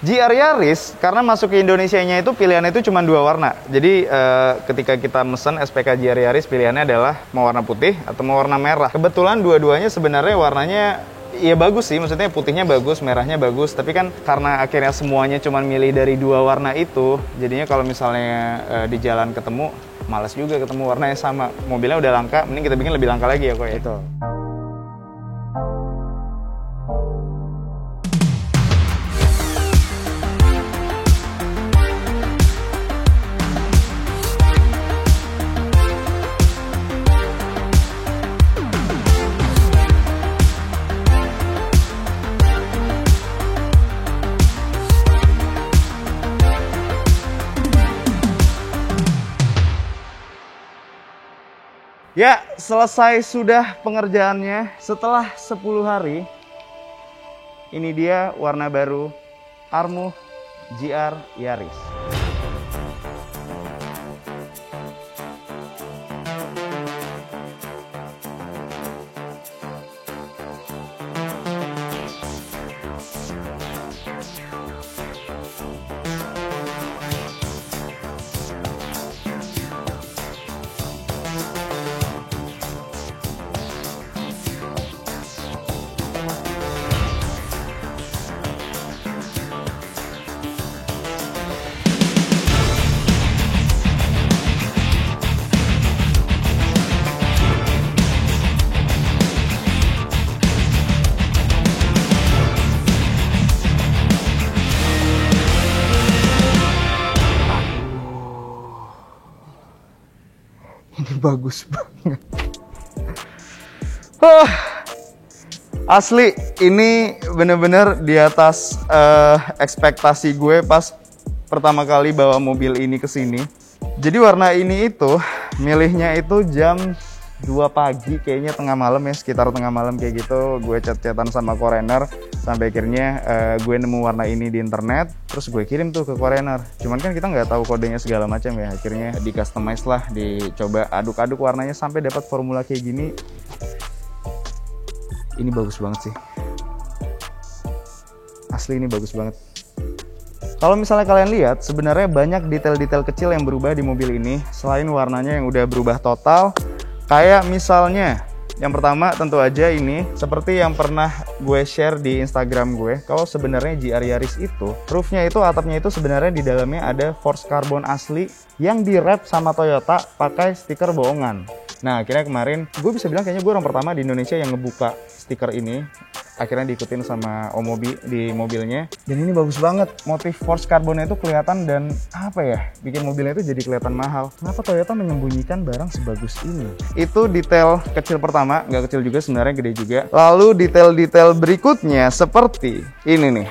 GR Yaris karena masuk ke Indonesianya itu pilihannya itu cuma 2 warna. Jadi ketika kita mesen SPK GR Yaris pilihannya adalah mau warna putih atau mau warna merah. Kebetulan dua-duanya sebenarnya warnanya ya bagus sih, maksudnya putihnya bagus, merahnya bagus. Tapi kan karena akhirnya semuanya cuma milih dari 2 warna itu, jadinya kalau misalnya di jalan ketemu, malas juga ketemu warnanya sama. Mobilnya udah langka, mending kita bikin lebih langka lagi ya kok ya. Itu. Ya, selesai sudah pengerjaannya setelah 10 hari. Ini dia warna baru Armuh GR Yaris. Ini bagus banget. Asli, ini bener-bener di atas ekspektasi gue pas pertama kali bawa mobil ini ke sini. Jadi warna ini itu milihnya itu jam 2 pagi, kayaknya tengah malam ya, sekitar tengah malam kayak gitu. Gue chat-chatan sama Korener sampai akhirnya gue nemu warna ini di internet, terus gue kirim tuh ke Korener. Cuman kan kita nggak tahu kodenya segala macam ya, akhirnya di customize lah, dicoba aduk-aduk warnanya sampai dapat formula kayak gini. Ini bagus banget sih, asli ini bagus banget. Kalau misalnya kalian lihat, sebenarnya banyak detail-detail kecil yang berubah di mobil ini selain warnanya yang udah berubah total. Kayak misalnya, yang pertama tentu aja ini, seperti yang pernah gue share di Instagram gue, kalau sebenarnya GR Yaris itu, roofnya itu, atapnya itu sebenarnya di dalamnya ada forged carbon asli yang di-wrap sama Toyota pakai stiker bohongan. Nah, akhirnya kemarin gue bisa bilang kayaknya gue orang pertama di Indonesia yang ngebuka stiker ini. Akhirnya diikutin sama Omobi di mobilnya. Dan ini bagus banget. Motif forged carbonnya itu kelihatan dan apa ya, bikin mobilnya itu jadi kelihatan mahal. Kenapa Toyota menyembunyikan barang sebagus ini? Itu detail kecil pertama, nggak kecil juga sebenarnya, gede juga. Lalu detail-detail berikutnya seperti ini nih.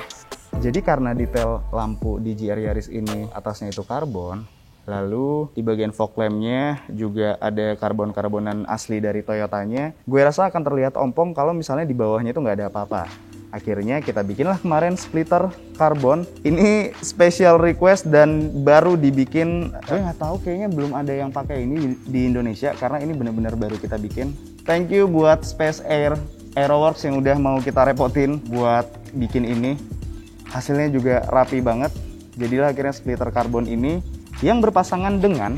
Jadi karena detail lampu di GR Yaris ini atasnya itu karbon, lalu di bagian fog lampnya juga ada karbon-karbonan asli dari Toyotanya. Gue rasa akan terlihat ompong kalau misalnya di bawahnya itu nggak ada apa-apa. Akhirnya kita bikinlah kemarin splitter karbon. Ini special request dan baru dibikin. Gue nggak tahu, kayaknya belum ada yang pakai ini di Indonesia karena ini benar-benar baru kita bikin. Thank you buat Space Air Aeroworks yang udah mau kita repotin buat bikin ini. Hasilnya juga rapi banget. Jadilah akhirnya splitter karbon ini yang berpasangan dengan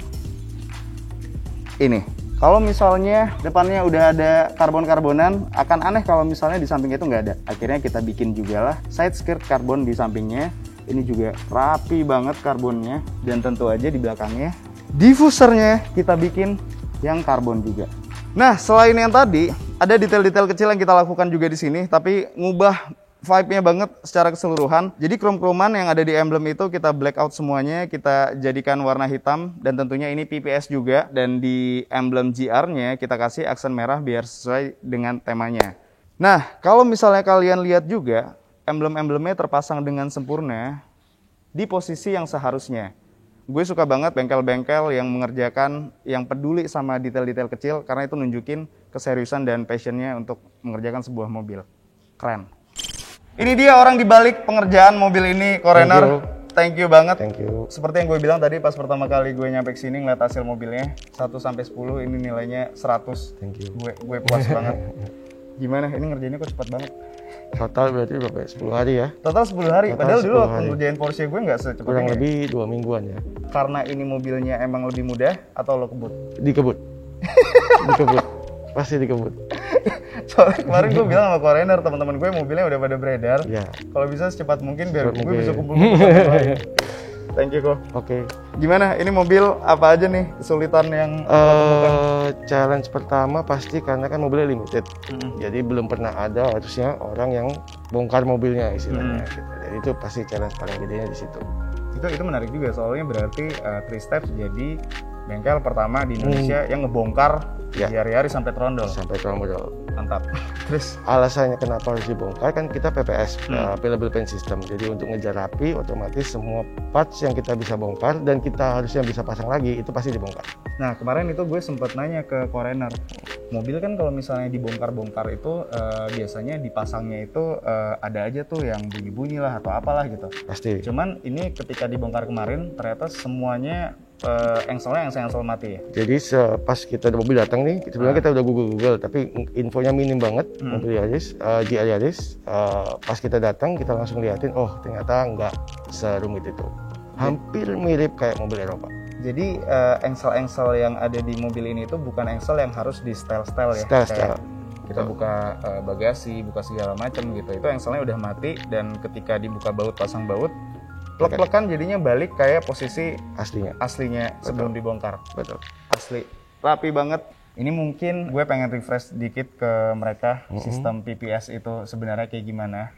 ini. Kalau misalnya depannya udah ada karbon-karbonan, akan aneh kalau misalnya di sampingnya itu nggak ada. Akhirnya kita bikin juga lah side skirt karbon di sampingnya. Ini juga rapi banget karbonnya. Dan tentu aja di belakangnya diffusernya kita bikin yang karbon juga. Nah, selain yang tadi, ada detail-detail kecil yang kita lakukan juga di sini, tapi ngubah vibe-nya banget secara keseluruhan. Jadi krom-kroman yang ada di emblem itu kita blackout semuanya, kita jadikan warna hitam, dan tentunya ini PPS juga. Dan di emblem GR-nya kita kasih aksen merah biar sesuai dengan temanya. Nah, kalau misalnya kalian lihat juga, emblem-emblemnya terpasang dengan sempurna di posisi yang seharusnya. Gue suka banget bengkel-bengkel yang mengerjakan, yang peduli sama detail-detail kecil, karena itu nunjukin keseriusan dan passionnya untuk mengerjakan sebuah mobil. Keren. Ini dia orang di balik pengerjaan mobil ini, Korener. Thank you banget. Thank you. Seperti yang gue bilang tadi pas pertama kali gue nyampe sini ngeliat hasil mobilnya 1 sampai 10, ini nilainya 100. Thank you. Gue puas banget. Gimana? Ini ngerjainnya kok cepat banget? Total berarti berapa ya? 10 hari ya? Total 10 hari. Total Padahal dulu 10 waktu hari. ngerjain Porsche gue nggak secepat Kurang ini. lebih 2 mingguan ya. Karena ini mobilnya emang lebih mudah atau lo kebut? Dikebut. Dikebut. Pasti dikebut. Soalnya kemarin gue bilang sama Korener, teman-teman gue mobilnya udah pada beredar. Ya. Kalau bisa secepat mungkin biar Secepat gue mungkin. bisa kumpul-kumpul. Thank you kok. Oke. Gimana? Ini mobil apa aja nih kesulitan yang lo temukan? Challenge pertama pasti karena kan mobilnya limited. Mm-mm. Jadi belum pernah ada harusnya orang yang bongkar mobilnya istilahnya. Gitu. Jadi itu pasti challenge paling gedenya di situ. Itu menarik juga soalnya berarti Three Steps jadi bengkel pertama di Indonesia yang ngebongkar Ya. Yari-Yari sampai trondol. Sampai tromol. Mantap. Terus Alasannya kenapa harus dibongkar kan kita PPS, Pillable Paint System. Jadi untuk ngejar rapi otomatis semua parts yang kita bisa bongkar dan kita harusnya bisa pasang lagi itu pasti dibongkar. nah kemarin itu gue sempet nanya ke Korener, mobil kan kalau misalnya dibongkar-bongkar itu biasanya dipasangnya itu ada aja tuh yang bunyi-bunyi lah atau apalah gitu. Pasti. Cuman ini ketika dibongkar kemarin ternyata semuanya engselnya engsel mati ya. Jadi pas kita mobil datang nih, sebenarnya kita udah Google, tapi infonya minim banget mobil Yaris, GR Yaris. Pas kita datang kita langsung liatin, oh ternyata nggak serumit itu. Hampir mirip kayak mobil Eropa. Jadi engsel-engsel yang ada di mobil ini itu bukan engsel yang harus di style-style ya. Style-style. Kayak kita buka bagasi, buka segala macam gitu. Itu engselnya udah mati dan ketika dibuka baut, pasang baut, plek-plekan jadinya balik kayak posisi Aslinya. sebelum dibongkar. Betul. Asli. Rapi banget. Ini mungkin gue pengen refresh dikit ke mereka sistem PPS itu sebenarnya kayak gimana.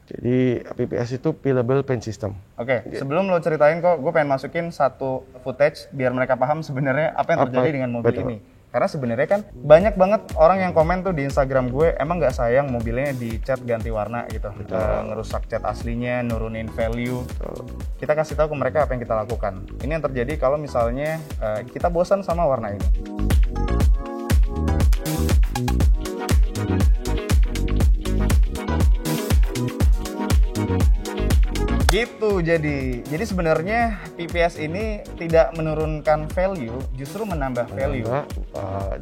Jadi PPS itu Pillable Paint System. Oke, sebelum lo ceritain kok, gue pengen masukin satu footage biar mereka paham sebenarnya apa yang terjadi dengan mobil Betul. ini. Karena sebenarnya kan banyak banget orang yang komen tuh di Instagram gue, emang nggak sayang mobilnya dicat ganti warna gitu, ngerusak cat aslinya, nurunin value. Kita kasih tahu ke mereka apa yang kita lakukan. Ini yang terjadi kalau misalnya kita bosan sama warna ini. Gitu jadi sebenarnya PPS ini tidak menurunkan value, justru menambah value.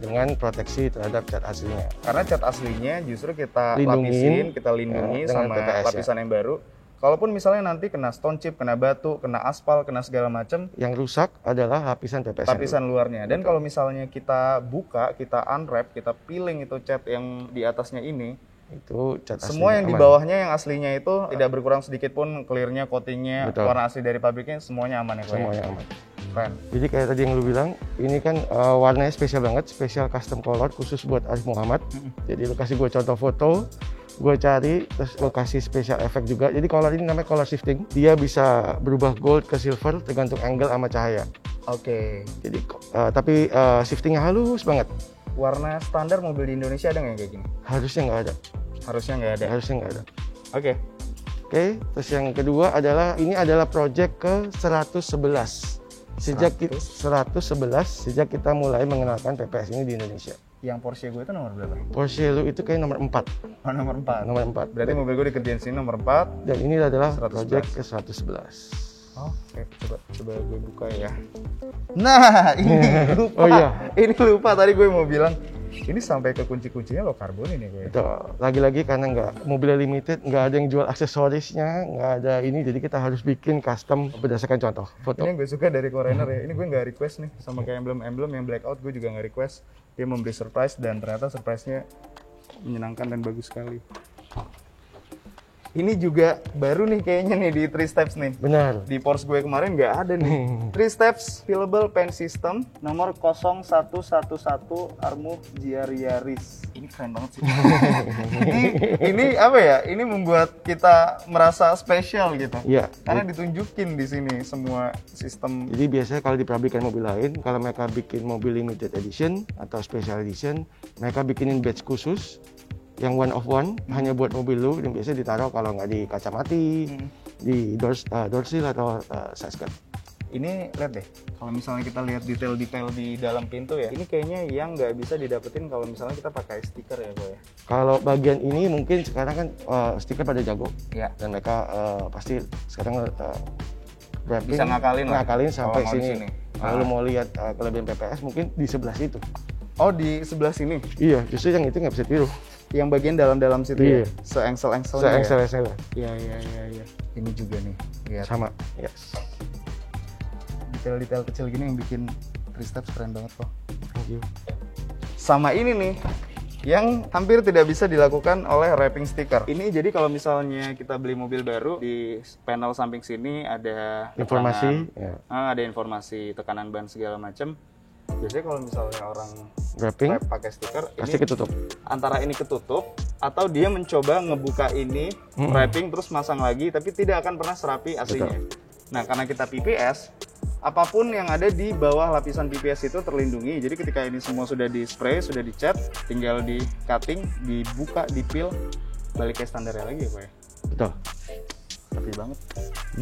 Dengan proteksi terhadap cat aslinya. Karena cat aslinya justru kita Lindungin, lapisin, kita lindungi dengan sama PPS, lapisan yang baru. Kalaupun misalnya nanti kena stone chip, kena batu, kena aspal, kena segala macam, Yang rusak adalah lapisan PPS. lapisan luarnya. Dan kalau misalnya kita buka, kita unwrap, kita peeling itu cat yang di atasnya ini, Itu cat aslinya. semua yang di aman. bawahnya yang aslinya itu tidak berkurang sedikit pun, clearnya, coatingnya, Betul. warna asli dari pabriknya semuanya aman ya Ko ya? Semuanya aman. Keren. Jadi kayak tadi yang lu bilang, ini kan warnanya spesial banget, spesial custom color khusus buat Arif Muhammad. Jadi lu kasih gue contoh foto, gue cari, terus gue kasih special effect juga. Jadi color ini namanya color shifting. Dia bisa berubah gold ke silver tergantung angle sama cahaya. Oke. Jadi tapi shiftingnya halus banget. Warna standar mobil di Indonesia ada nggak yang kayak gini? Harusnya nggak ada. Harusnya nggak ada. Harusnya nggak ada. Oke. Oke, terus yang kedua adalah ini adalah project ke 111. Sejak 111 sejak kita mulai mengenalkan PPS ini di Indonesia. Yang Porsche gue itu nomor berapa? Porsche lu itu kayak nomor 4. Oh, nomor 4. Nomor 4. Berarti mobil gue dikerjain sini nomor 4. Dan ini adalah 111. project ke 111. Oke, coba gue buka ya. Nah, ini lupa. Oh iya. Ini lupa tadi gue mau bilang. Ini sampai ke kunci-kuncinya lo karbon ini gue. Itu lagi-lagi karena nggak mobilnya limited, nggak ada yang jual aksesorisnya, nggak ada ini, jadi kita harus bikin custom berdasarkan contoh foto. Ini yang gue suka dari Korener ya. Ini gue nggak request nih, sama kayak emblem-emblem yang blackout gue juga nggak request. Dia memberi surprise dan ternyata surprise-nya menyenangkan dan bagus sekali. Ini juga baru nih kayaknya nih di Three Steps nih. Benar. Di Porsche gue kemarin nggak ada nih. Three Steps Pillable Paint System nomor 0111 Armuh GR Yaris. Ini keren banget sih. ini apa ya? Ini membuat kita merasa spesial gitu. Iya. Karena ditunjukin di sini semua sistem. Jadi biasanya kalau di pabrikan mobil lain, kalau mereka bikin mobil limited edition atau special edition, mereka bikinin badge khusus yang one of one hanya buat mobil lu, yang biasa ditaruh kalau nggak di kaca mati, di door seal atau side skirt. Ini lihat deh, kalau misalnya kita lihat detail-detail di dalam pintu ya, ini kayaknya yang nggak bisa didapetin kalau misalnya kita pakai stiker ya, Boy. Kalau bagian ini mungkin sekarang kan stiker pada jago, Ya. dan mereka pasti sekarang wrapping, Bisa ngakalin lah sampai kalau mau di sini. sini. Kalau lu mau lihat kelebihan PPS mungkin di sebelah situ. Oh, di sebelah sini. Iya, justru yang itu nggak bisa tiru. yang bagian dalam-dalam situ Iya. ya, se-engsel-engselnya ya. Se-engsel-engsel. Iya. Ini juga nih, lihat. Sama. Yes. Detail-detail kecil gini yang bikin 3 Steps keren banget loh. Thank you. Sama ini nih, yang hampir tidak bisa dilakukan oleh wrapping sticker. Ini jadi kalau misalnya kita beli mobil baru, di panel samping sini ada Informasi. tekanan, Ya. ada informasi tekanan ban segala macam. Biasanya kalau misalnya orang Wrapping. wrap pakai stiker, Pasti ini ketutup. antara ini ketutup atau dia mencoba ngebuka ini, wrapping terus masang lagi, tapi tidak akan pernah serapi aslinya. Nah, karena kita PPS, apapun yang ada di bawah lapisan PPS itu terlindungi. Jadi ketika ini semua sudah di spray, sudah dicat, tinggal di cutting, dibuka, dipil, balik ke standarnya lagi ya Pak ya. Betul. Rapi banget.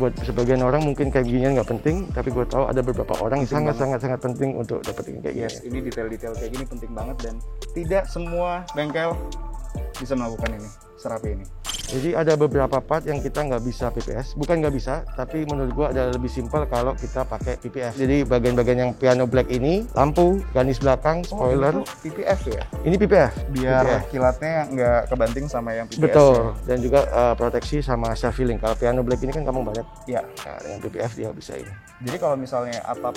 Buat sebagian orang mungkin kayak ginian nggak penting, tapi gue tahu ada beberapa orang yang sangat penting untuk dapetin kayak gini. Yes, ini detail-detail kayak gini penting banget dan tidak semua bengkel bisa melakukan ini, serapi ini. Jadi ada beberapa part yang kita nggak bisa PPS, bukan nggak bisa, tapi menurut gua ada lebih simpel kalau kita pakai PPS. Jadi bagian-bagian yang piano black ini, lampu, ganis belakang, spoiler, Itu PPF ya? ini PPF. Biar PPF. kilatnya nggak kebanting sama yang PPS. Betul, dan juga proteksi sama self healing. Kalau piano black ini kan gampang banget. Ya. Nah, dengan PPF dia bisa ini. Jadi kalau misalnya atap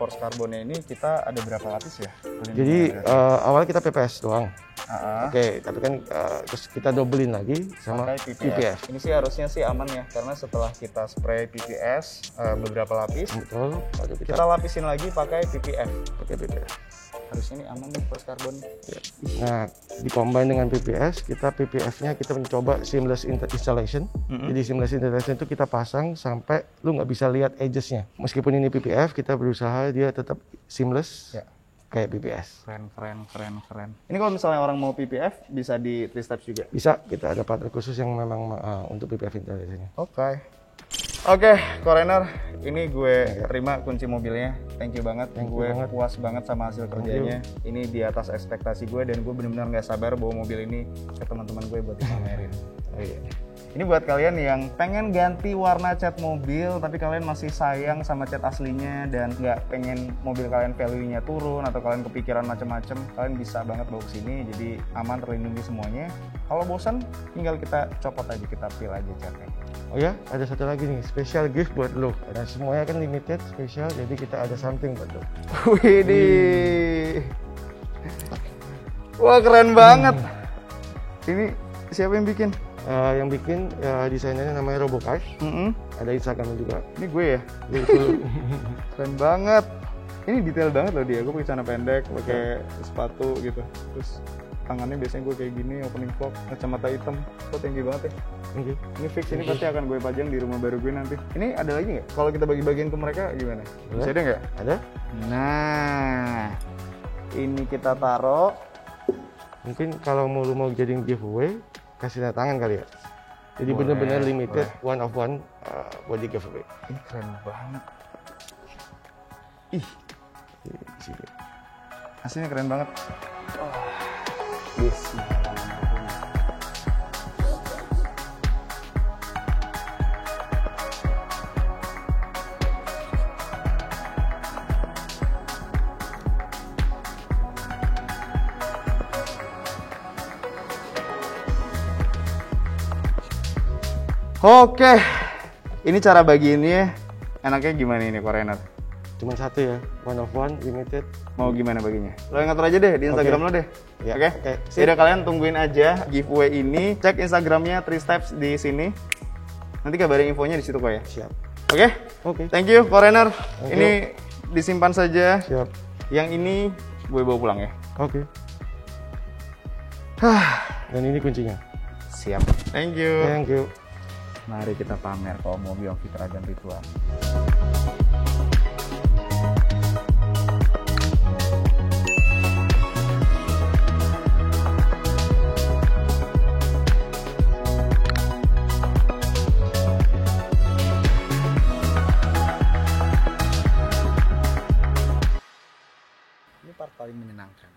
force carbonnya ini kita ada berapa lapis ya? Jadi awalnya kita PPS doang. Ah, Oke, tapi kan terus kita dobelin lagi sama pakai PPF. Ini sih harusnya sih aman ya, karena setelah kita spray PPS beberapa lapis, Betul, baru kita kita lapisin lagi pakai PPF. pakai PPF. Harusnya ini aman nih force carbon. Nah, dikombin dengan PPS, kita PPF-nya kita mencoba seamless installation. Jadi seamless installation itu kita pasang sampai lu nggak bisa lihat edges-nya. Meskipun ini PPF, kita berusaha dia tetap seamless Ya. kayak PPS. Keren. Ini kalau misalnya orang mau PPF bisa di 3 Steps juga. Bisa, kita ada partner khusus yang memang untuk PPF installation-nya. Oke, Korener, ini gue terima kunci mobilnya. Thank you banget. Gue puas banget sama hasil kerjanya. Ini di atas ekspektasi gue dan gue benar-benar nggak sabar bawa mobil ini ke teman-teman gue buat dipamerin. Oh iya. Ini buat kalian yang pengen ganti warna cat mobil tapi kalian masih sayang sama cat aslinya dan nggak pengen mobil kalian value-nya turun atau kalian kepikiran macam-macam, kalian bisa banget bawa ke sini. Jadi aman, terlindungi semuanya. Kalau bosan, tinggal kita copot aja, kita pil aja catnya. Oh ya, ada satu lagi nih, special gift buat lo. Karena semuanya kan limited, special, jadi kita ada something buat lo. Widih. Wah, keren banget. Ini siapa yang bikin? Yang bikin desainernya namanya Robocard. Ada Instagramnya juga. Ini gue ya? Itu Keren banget. Ini detail banget loh dia. Gue pakai celana pendek, pakai sepatu gitu. Terus tangannya biasanya gue kayak gini, opening vlog, kacamata hitam. Kok tinggi banget ya? Oke. Ini fix, ini pasti akan gue pajang di rumah baru gue nanti. Ini ada lagi nggak? Kalau kita bagi-bagiin ke mereka gimana? Bisa ada nggak? Ada? Nah, ini kita taruh. Mungkin kalau lu mau jadiin giveaway, kasih tanda tangan kali ya. Jadi Boleh, bener-bener limited, one of one buat di giveaway. Ini keren banget. Ih, Di sini. aslinya keren banget. Bismillahirrahmanirrahim. Oke, ini cara bagiinnya enaknya gimana ini Korener? Cuma satu ya, one of one, limited. Mau gimana baginya? Lo yang ngatur aja deh di Instagram lo deh. Ya, Oke? oke. Jadi kalian tungguin aja giveaway ini. Cek Instagramnya 3 Steps di sini. Nanti kabarin infonya di situ kok ya. Siap. Oke? Oke. Thank you Korener. Thank Ini disimpan saja. Siap. Yang ini gue bawa pulang ya. Oke. Dan ini kuncinya. Siap. Thank you. Thank you. Mari kita pamer kalau mobil Fitra dan Ritual. Ini part paling menyenangkan.